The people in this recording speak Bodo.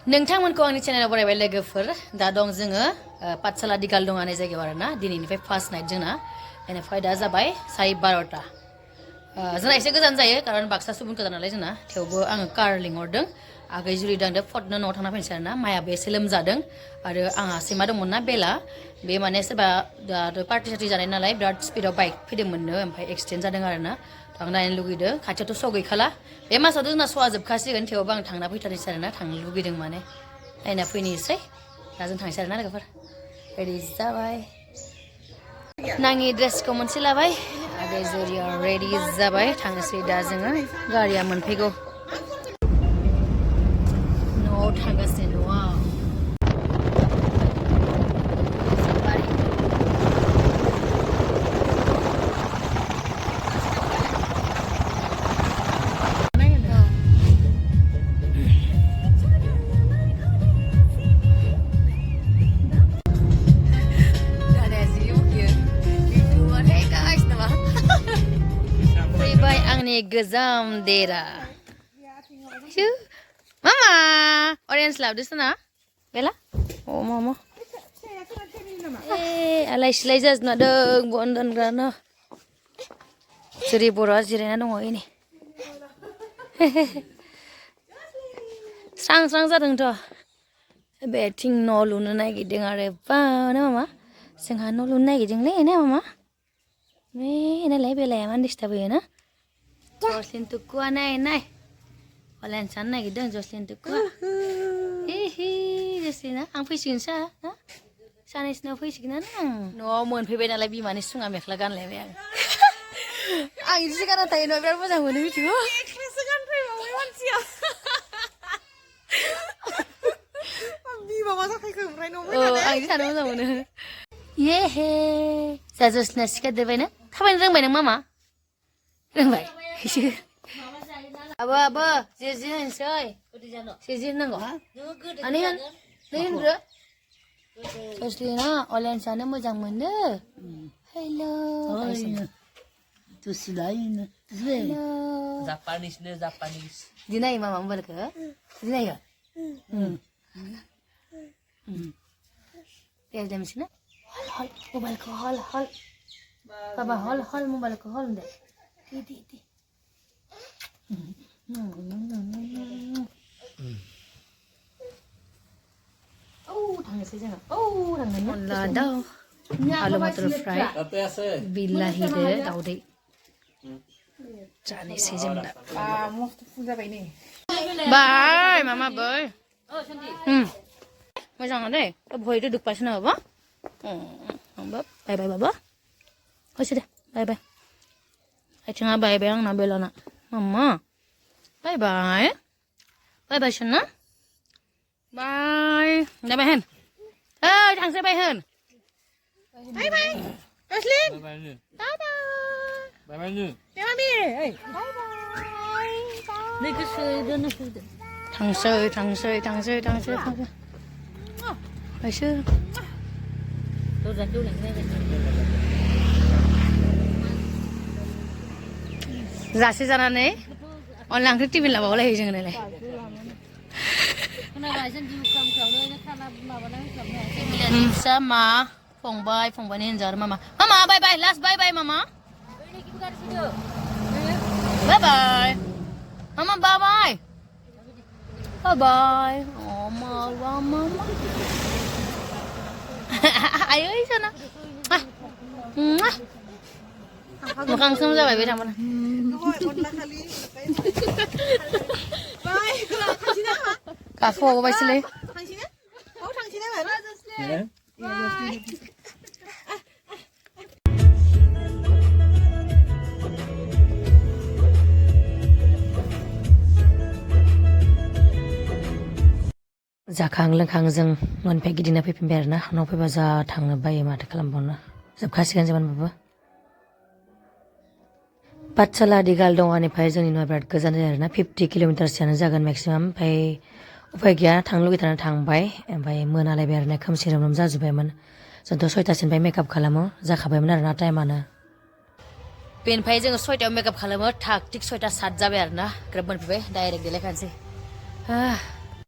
नोंथांमोनखौ आंनि चेनेलाव बरायबाय लोगोफोर दा दं जोङो पाठशाला दिगाल दं होननाय जायगायाव आरोना दिनैनिफ्राय फार्स्ट नाइट जोंना बेनिफ्राय दा जाबाय 12:30 जोंना एसे गोजान जायो कारन बाक्सा सुबुन गोजान नालाय जोंना थेवबो आङो कार लिंहरदों आगै जुरि दांदो फटनो न'आव थांना फैनोसै आरोना मायाबो एसे लोमजादों आरो आंहा सैमा दंमोन ना बेला बे माने सोरबा पार्टि सार्टि जानाय नालाय बिराद स्पिडाव बाइक फैदोंमोननो ओमफ्राय एक्सिडेन्ट जादों आरोना थांनो नायनो लुगैदों खाथियावथ' स' गैखाला बे मासावथ' जोंना स'आ जोबखासिगोन थेवबो आं थांना फैथारनोसै आरोना थांनो लुगैदों माने नायना फैनोसै दा जों थांसै आरोना लोगोफोर रेडि जाबाय नाङि ड्रेसखौ मोनसे लाबाय आरो जुरिया रेडि जाबाय थांनोसै दा जोङो गारिया मोनफैगौ न'आव थांगासिनो न'आव fwibai आंनि गोजाम देरा Mama orange लाबोदो सना बेला अ मामा आलाय सिलाय जाजोबना दं बन दोनग्रानो जेरै बर'आ जिरायना दङ इनि स्रां स्रां जादोंथ' बेथिं न' लुनो नागिरदों आरो बा ना मामा जोंहा न' लुनो नागिरदोंलै ना मामा नालाय बेलाया मानो डिस्टार्ब होयो ना जसलिन तुकुआ नाय नाय अलायन सानो नागिरदों जसलिन तुकुआ जसलिना आं फैसिगोनसो ना सानैसोनाव फैसिगोनानो आं न'आव मोनफैबाय नालाय बिमानि सुङा मेख्ला गानलायबाय आं आं इदिसो गानना थायो न' बिराद मोजां मोनो मिथिगौ मेख्लासो गानफैबावबाय मानसिया बिमामा जाखायखो ओमफ्राय न' फैनानै आं इदि थानो मोजां मोनो येहे जा जसलिना सिखारदेरबाय ना थाबायनो रोंबाय नों मामा रोंबाय आबो आबो जेजि होनसै जेजि होननांगौ आनै होन नै होनग्रो जसलिना अलायन सानो मोजां मोनो हेल' Tusilain. Japanese ne Japanese. Dinay mama mbalka. Dinay ka. Tell them sina. Hol mobile ko hol. Baba hol mobile ko hol de. Di. Oh, thangse jana. Oh, thangna. Allah daw. Alu matar fry. Billahi de daudai. जानोसै जों दा बाय मामा बाय मोजां दे भयটো दुख পাইছ না বাবা बाय बाय बाबा হৈছে দে बाय बाय आथिङा बायबाय आंना बेलाना मामा बाय बाय बाय बाय सना बाय दे बाय होन थांसै बाय होन बाय बाय जसलिन दादा Bye bye nu. Mami. Hey. Bye bye. Nih kesel Tangsel. Ayo. Tuh Zasi जानानै अनला ओंख्रि टिफिन लाबावलाय जों नालाय sama फंबायनि हिनजाव मामा बाय बाय लास्ट बाय बाय मामा Bye bye. Mama bye bye. Bye bye. Oh mama. Ayo sana. Mukhang sama जाबाय बे थांबाना Bye. गाखोबावो बायसोलै थांसिना बाव थांसिना बाय जाखां लोंखां जों न'निफ्राय गिदिंना फैफिनबाय आरोना न'आव फैबा जा थांनो बायो माथो खालामबावनो जोबखासिगोन जोबानबाबो पाठशाला दिगाल दङानिफ्राय जोंनि न'आ बिराद गोजान जायो आरोना 50 किल'मिटारसोआनो जागोन मेक्सिमाम ओमफ्राय उफाय गैया थांनो लुगैथारना थांबाय ओमफ्राय मोनालायबाय आरोना खोमसि रोमरोम जाजोब्बायमोन जोंथ' 6टासिमनिफ्राय मेकआप खालामो जाखाबायमोन आरोना टाइमानो बेनिफ्राय जोङो 6टायाव मेकआप खालामो थाग थिग 6टा 7 जाबाय आरोना ग्रोब मोनफैबाय डाइरेक्ट देलायखानोसै